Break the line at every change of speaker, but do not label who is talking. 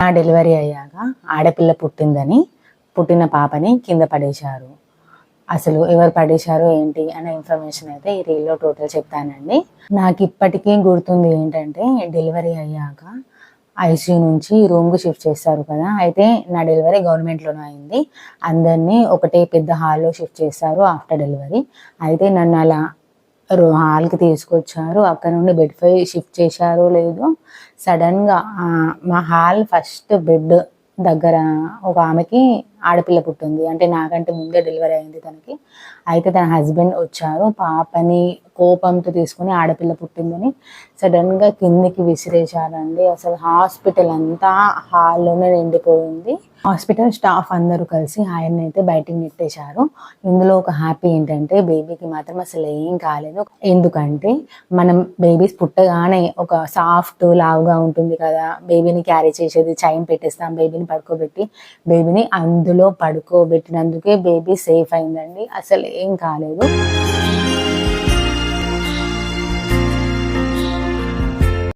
నా డెలివరీ అయ్యాక ఆడపిల్ల పుట్టిన పాపని కింద పడేశారు. అసలు ఎవరు పడేశారో ఏంటి అనే ఇన్ఫర్మేషన్ అయితే ఈ రీల్లో టోటల్ చెప్తానండి. నాకు ఇప్పటికీ గుర్తుంది ఏంటంటే, డెలివరీ అయ్యాక ఐసీయూ నుంచి రూమ్కి షిఫ్ట్ చేస్తారు కదా. అయితే నా డెలివరీ గవర్నమెంట్లోనే అయింది. అందరినీ ఒకటే పెద్ద హాల్లో షిఫ్ట్ చేస్తారు ఆఫ్టర్ డెలివరీ. అయితే నన్ను అలా హాల్కి తీసుకొచ్చారు. అక్కడ నుండి బెడ్ పై షిఫ్ట్ చేశారో లేదో, సడన్గా మా హాల్ ఫస్ట్ బెడ్ దగ్గర ఒక ఆమెకి ఆడపిల్ల పుట్టింది. అంటే నాకంటే ముందే డెలివరీ అయింది తనకి. అయితే తన హస్బెండ్ వచ్చారు. పాపని కోపంతో తీసుకుని ఆడపిల్ల పుట్టిందని సడన్గా కిందికి విసిరేశారండి. అసలు హాస్పిటల్ అంతా హాల్లోనే నిండిపోయింది. హాస్పిటల్ స్టాఫ్ అందరూ కలిసి ఆయన్ని అయితే బయటికి నెట్టేశారు. ఇందులో ఒక హ్యాపీ ఏంటంటే, బేబీకి మాత్రం అసలు ఏం కాలేదు. ఎందుకంటే మనం బేబీస్ పుట్టగానే ఒక సాఫ్ట్ లావుగా ఉంటుంది కదా, బేబీని క్యారీ చేసేది, చైన్ పెట్టేస్తాం బేబీని పడుకోబెట్టి. బేబీని అందులో పడుకోబెట్టినందుకే బేబీ సేఫ్ అయిందండి. అసలు ఏం కాలేదు.